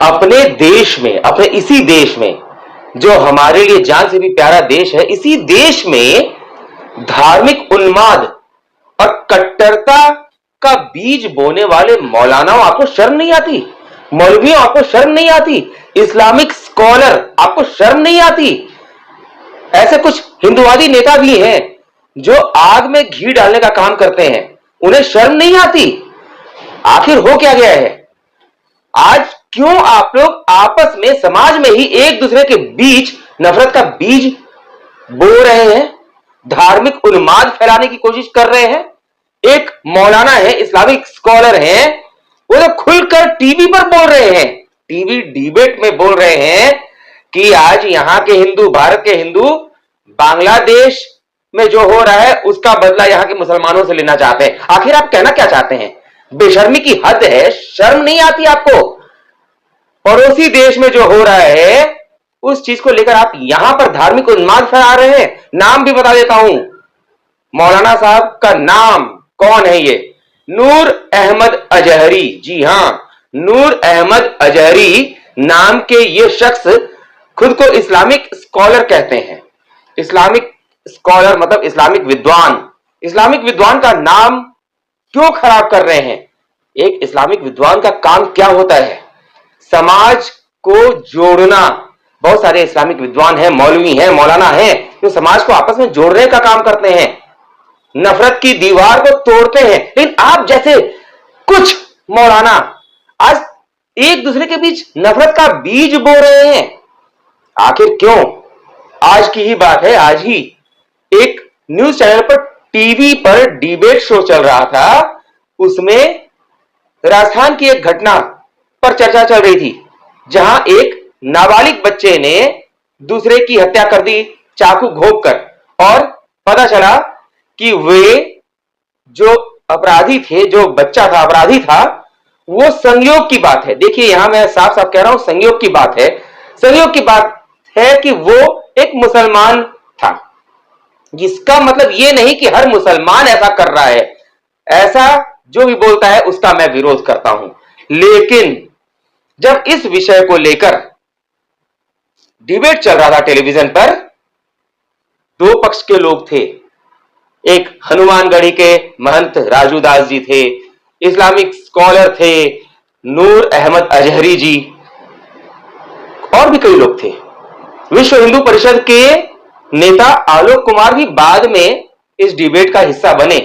अपने देश में, अपने इसी देश में, जो हमारे लिए जान से भी प्यारा देश है, इसी देश में धार्मिक उन्माद और कट्टरता का बीज बोने वाले मौलानाओं, आपको शर्म नहीं आती? मौलवियों, आपको शर्म नहीं आती? इस्लामिक स्कॉलर, आपको शर्म नहीं आती? ऐसे कुछ हिंदुवादी नेता भी हैं जो आग में घी डालने का काम करते हैं, उन्हें शर्म नहीं आती? आखिर हो क्या गया है? आज क्यों आप लोग आपस में, समाज में ही एक दूसरे के बीच नफरत का बीज बो रहे हैं, धार्मिक उन्माद फैलाने की कोशिश कर रहे हैं? एक मौलाना है, इस्लामिक स्कॉलर हैं, वो तो खुलकर टीवी पर बोल रहे हैं, टीवी डिबेट में बोल रहे हैं कि आज यहां के हिंदू, भारत के हिंदू बांग्लादेश में जो हो रहा है उसका बदला यहां के मुसलमानों से लेना चाहते हैं। आखिर आप कहना क्या चाहते हैं? बेशर्मी की हद है, शर्म नहीं आती आपको? पड़ोसी देश में जो हो रहा है उस चीज को लेकर आप यहां पर धार्मिक उन्माद फैला रहे हैं। नाम भी बता देता हूं, मौलाना साहब का नाम कौन है? ये नूर अहमद अजहरी। जी हां, नूर अहमद अजहरी नाम के ये शख्स खुद को इस्लामिक स्कॉलर कहते हैं। इस्लामिक स्कॉलर मतलब इस्लामिक विद्वान। इस्लामिक विद्वान का नाम क्यों खराब कर रहे हैं? एक इस्लामिक विद्वान का काम क्या होता है? समाज को जोड़ना। बहुत सारे इस्लामिक विद्वान हैं, मौलवी हैं, मौलाना हैं, जो समाज को आपस में जोड़ने का काम करते हैं, नफरत की दीवार को तोड़ते हैं। लेकिन आप जैसे कुछ मौलाना आज एक दूसरे के बीच नफरत का बीज बो रहे हैं। आखिर क्यों? आज की ही बात है, आज ही एक न्यूज चैनल पर, टीवी पर डिबेट शो चल रहा था, उसमें राजस्थान की एक घटना पर चर्चा चल रही थी, जहां एक नाबालिग बच्चे ने दूसरे की हत्या कर दी चाकू घोंपकर, और पता चला कि वे जो अपराधी थे, जो बच्चा था अपराधी था, वो संयोग की बात है। देखिए यहां मैं साफ साफ कह रहा हूं, संयोग की बात है। संयोग की बात है कि वो एक मुसलमान था, जिसका मतलब ये नहीं कि हर मुसलमान ऐसा कर रहा है। ऐसा जो भी बोलता है उसका मैं विरोध करता हूं। लेकिन जब इस विषय को लेकर डिबेट चल रहा था टेलीविजन पर, दो पक्ष के लोग थे। एक हनुमानगढ़ी के महंत राजू दास जी थे, इस्लामिक स्कॉलर थे नूर अहमद अजहरी जी, और भी कई लोग थे। विश्व हिंदू परिषद के नेता आलोक कुमार भी बाद में इस डिबेट का हिस्सा बने।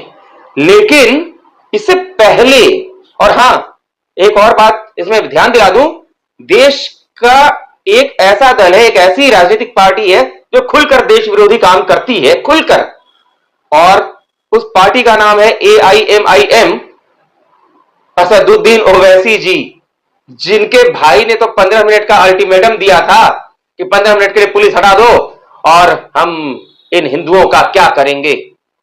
लेकिन इससे पहले, और हां एक और बात इसमें ध्यान दिला दूं, देश का एक ऐसा दल है, एक ऐसी राजनीतिक पार्टी है जो खुलकर देश विरोधी काम करती है, खुलकर, और उस पार्टी का नाम है AIMIM। असदुद्दीन ओवैसी जी, जिनके भाई ने तो 15 मिनट का अल्टीमेटम दिया था कि 15 मिनट के लिए पुलिस हटा दो और हम इन हिंदुओं का क्या करेंगे,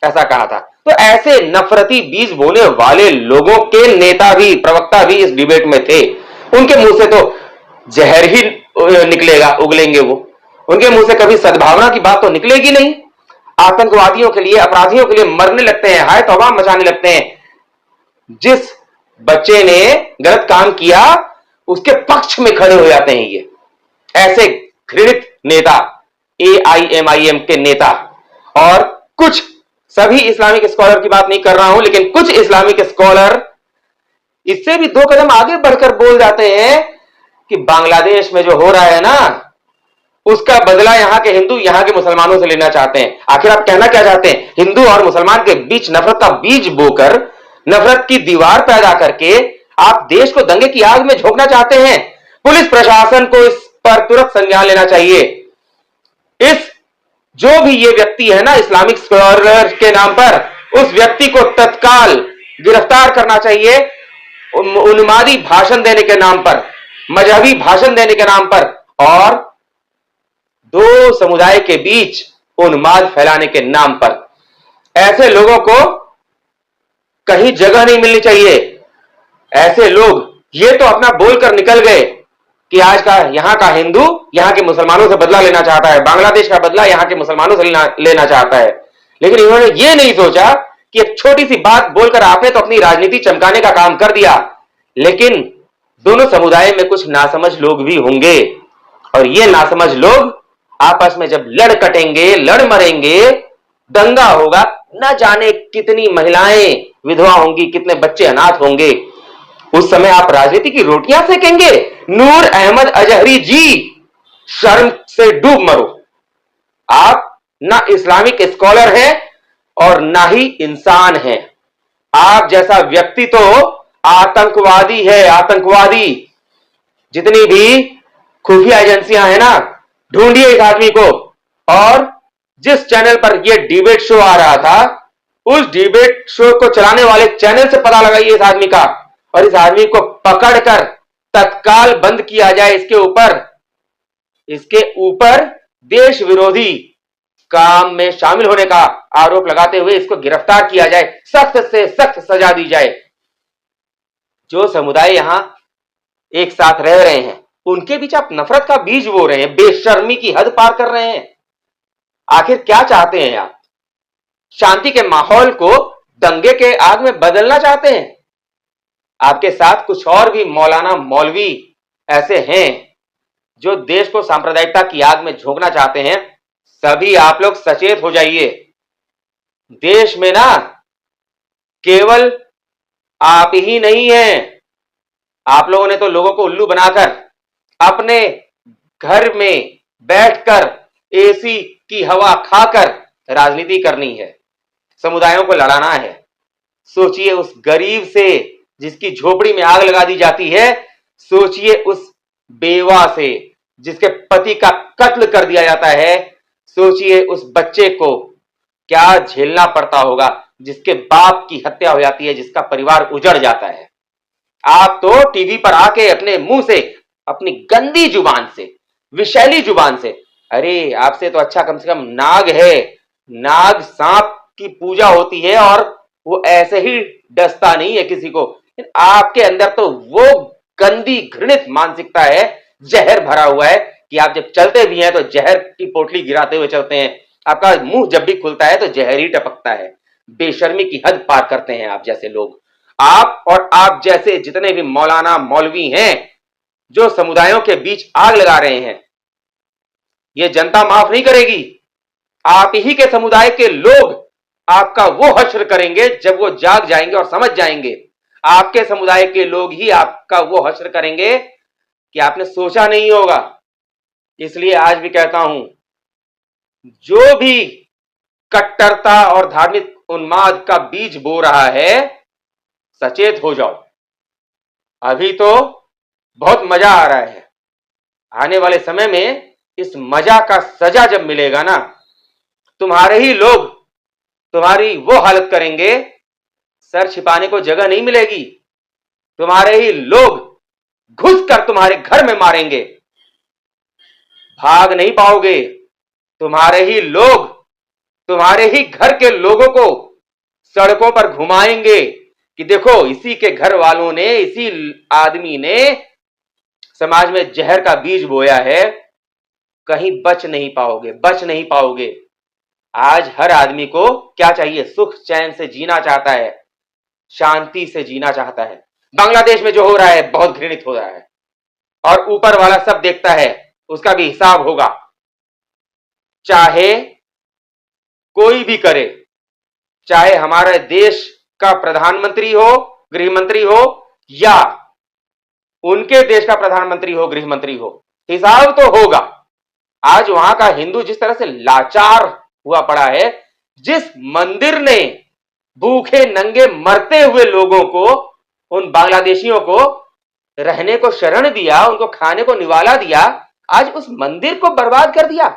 ऐसा कहा था। तो ऐसे नफरती बीज बोने वाले लोगों के नेता भी, प्रवक्ता भी इस डिबेट में थे। उनके मुंह से तो जहर ही निकलेगा, उगलेंगे वो। उनके मुंह से कभी सद्भावना की बात तो निकलेगी नहीं। आतंकवादियों के लिए, अपराधियों के लिए मरने लगते हैं, हाय तौबा मचाने लगते हैं। जिस बच्चे ने गलत काम किया उसके पक्ष में खड़े हो जाते हैं ये ऐसे घृणित नेता, AIMIM के नेता। और कुछ, सभी इस्लामिक स्कॉलर की बात नहीं कर रहा हूं, लेकिन कुछ इस्लामिक स्कॉलर इससे भी 2 कदम आगे बढ़कर बोल जाते हैं कि बांग्लादेश में जो हो रहा है ना, उसका बदला यहां के हिंदू यहां के मुसलमानों से लेना चाहते हैं। आखिर आप कहना क्या चाहते हैं? हिंदू और मुसलमान के बीच नफरत का बीज बोकर, नफरत की दीवार पैदा करके आप देश को दंगे की आग में झोंकना चाहते हैं। पुलिस प्रशासन को इस पर तुरंत संज्ञान लेना चाहिए। इस जो भी ये व्यक्ति है ना इस्लामिक स्कॉलर के नाम पर, उस व्यक्ति को तत्काल गिरफ्तार करना चाहिए। उन्मादी भाषण देने के नाम पर, मजहबी भाषण देने के नाम पर, और 2 समुदाय के बीच उन्माद फैलाने के नाम पर। ऐसे लोगों को कहीं जगह नहीं मिलनी चाहिए। ऐसे लोग ये तो अपना बोलकर निकल गए कि आज का यहां का हिंदू यहां के मुसलमानों से बदला लेना चाहता है, बांग्लादेश का बदला यहां के मुसलमानों से लेना चाहता है। लेकिन इन्होंने ये नहीं सोचा कि एक छोटी सी बात बोलकर आपने तो अपनी राजनीति चमकाने का काम कर दिया, लेकिन दोनों समुदाय में कुछ नासमझ लोग भी होंगे और ये नासमझ लोग आपस में जब लड़ कटेंगे, लड़ मरेंगे, दंगा होगा, न जाने कितनी महिलाएं विधवा होंगी, कितने बच्चे अनाथ होंगे। उस समय आप राजनीति की रोटियां सेकेंगे? नूर अहमद अजहरी जी, शर्म से डूब मरो। आप ना इस्लामिक स्कॉलर हैं और ना ही इंसान हैं। आप जैसा व्यक्ति तो आतंकवादी है, आतंकवादी। जितनी भी खुफिया एजेंसियां हैं ना, ढूंढिए इस आदमी को। और जिस चैनल पर यह डिबेट शो आ रहा था, उस डिबेट शो को चलाने वाले चैनल से पता लगाइए इस आदमी का, और इस आदमी को पकड़कर तत्काल बंद किया जाए। इसके ऊपर देश विरोधी काम में शामिल होने का आरोप लगाते हुए इसको गिरफ्तार किया जाए, सख्त से सख्त सजा दी जाए। जो समुदाय यहां एक साथ रह रहे हैं, उनके बीच आप नफरत का बीज बो रहे हैं, बेशर्मी की हद पार कर रहे हैं। आखिर क्या चाहते हैं आप? शांति के माहौल को दंगे के आग में बदलना चाहते हैं? आपके साथ कुछ और भी मौलाना मौलवी ऐसे हैं जो देश को सांप्रदायिकता की आग में झोंकना चाहते हैं। सभी आप लोग सचेत हो जाइए। देश में ना केवल आप ही नहीं हैं, आप लोगों ने तो लोगों को उल्लू बनाकर अपने घर में बैठकर एसी की हवा खाकर राजनीति करनी है, समुदायों को लड़ाना है। सोचिए उस गरीब से जिसकी झोपड़ी में आग लगा दी जाती है, सोचिए उस बेवा से जिसके पति का कत्ल कर दिया जाता है, सोचिए उस बच्चे को क्या झेलना पड़ता होगा जिसके बाप की हत्या हो जाती है, जिसका परिवार उजड़ जाता है। आप तो टीवी पर आके अपने मुंह से, अपनी गंदी जुबान से, विषैली जुबान से, अरे आपसे तो अच्छा कम से कम नाग है, नाग सांप की पूजा होती है और वो ऐसे ही डसता नहीं है किसी को। आपके अंदर तो वो गंदी घृणित मानसिकता है, जहर भरा हुआ है कि आप जब चलते भी हैं तो जहर की पोटली गिराते हुए चलते हैं। आपका मुंह जब भी खुलता है तो जहर ही टपकता है। बेशर्मी की हद पार करते हैं आप जैसे लोग। आप और आप जैसे जितने भी मौलाना मौलवी हैं जो समुदायों के बीच आग लगा रहे हैं, यह जनता माफ नहीं करेगी। आप ही के समुदाय के लोग आपका वो हश्र करेंगे जब वो जाग जाएंगे और समझ जाएंगे। आपके समुदाय के लोग ही आपका वो हश्र करेंगे कि आपने सोचा नहीं होगा। इसलिए आज भी कहता हूं, जो भी कट्टरता और धार्मिक उन्माद का बीज बो रहा है, सचेत हो जाओ। अभी तो बहुत मजा आ रहा है, आने वाले समय में इस मजा का सजा जब मिलेगा ना, तुम्हारे ही लोग तुम्हारी वो हालत करेंगे, सर छिपाने को जगह नहीं मिलेगी। तुम्हारे ही लोग घुसकर तुम्हारे घर में मारेंगे, भाग नहीं पाओगे। तुम्हारे ही लोग तुम्हारे ही घर के लोगों को सड़कों पर घुमाएंगे कि देखो इसी के घर वालों ने, इसी आदमी ने समाज में जहर का बीज बोया है। कहीं बच नहीं पाओगे, बच नहीं पाओगे। आज हर आदमी को क्या चाहिए? सुख चैन से जीना चाहता है, शांति से जीना चाहता है। बांग्लादेश में जो हो रहा है बहुत घृणित हो रहा है और ऊपर वाला सब देखता है, उसका भी हिसाब होगा। चाहे कोई भी करे, चाहे हमारे देश का प्रधानमंत्री हो, गृह मंत्री हो, या उनके देश का प्रधानमंत्री हो, गृह मंत्री हो, हिसाब तो होगा। आज वहां का हिंदू जिस तरह से लाचार हुआ पड़ा है, जिस मंदिर ने भूखे नंगे मरते हुए लोगों को, उन बांग्लादेशियों को रहने को शरण दिया, उनको खाने को निवाला दिया, आज उस मंदिर को बर्बाद कर दिया।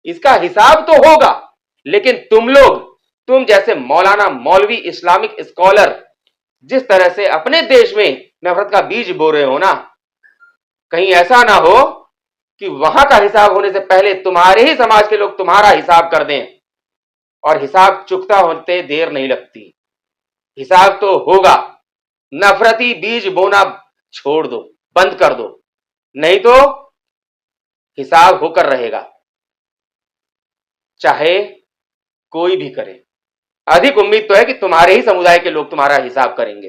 इसका हिसाब तो होगा। लेकिन तुम लोग, तुम जैसे मौलाना मौलवी इस्लामिक स्कॉलर जिस तरह से अपने देश में नफरत का बीज बो रहे हो ना, कहीं ऐसा ना हो कि वहां का हिसाब होने से पहले तुम्हारे ही समाज के लोग तुम्हारा हिसाब कर दें। और हिसाब चुकता होते देर नहीं लगती, हिसाब तो होगा। नफरती बीज बोना छोड़ दो, बंद कर दो, नहीं तो हिसाब होकर रहेगा, चाहे कोई भी करे। अधिक उम्मीद तो है कि तुम्हारे ही समुदाय के लोग तुम्हारा हिसाब करेंगे।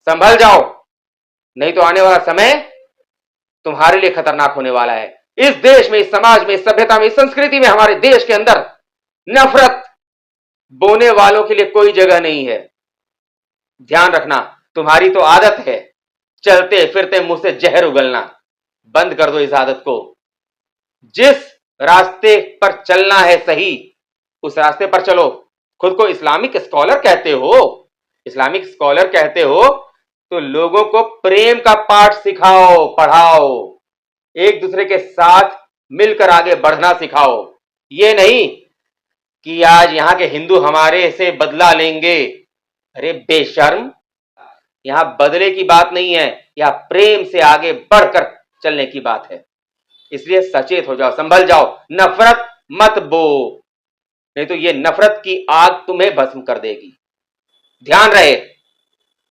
संभल जाओ, नहीं तो आने वाला समय तुम्हारे लिए खतरनाक होने वाला है। इस देश में, इस समाज में, इस सभ्यता में, इस संस्कृति में, हमारे देश के अंदर नफरत बोने वालों के लिए कोई जगह नहीं है। ध्यान रखना, तुम्हारी तो आदत है चलते फिरते मुंह से जहर उगलना। बंद कर दो इस आदत को। जिस रास्ते पर चलना है सही, उस रास्ते पर चलो। खुद को इस्लामिक स्कॉलर कहते हो, इस्लामिक स्कॉलर कहते हो, तो लोगों को प्रेम का पाठ सिखाओ, पढ़ाओ, एक दूसरे के साथ मिलकर आगे बढ़ना सिखाओ। ये नहीं कि आज यहां के हिंदू हमारे से बदला लेंगे। अरे बेशर्म, यहां बदले की बात नहीं है, यहां प्रेम से आगे बढ़कर चलने की बात है। इसलिए सचेत हो जाओ, संभल जाओ, नफरत मत बो, नहीं तो ये नफरत की आग तुम्हें भस्म कर देगी। ध्यान रहे।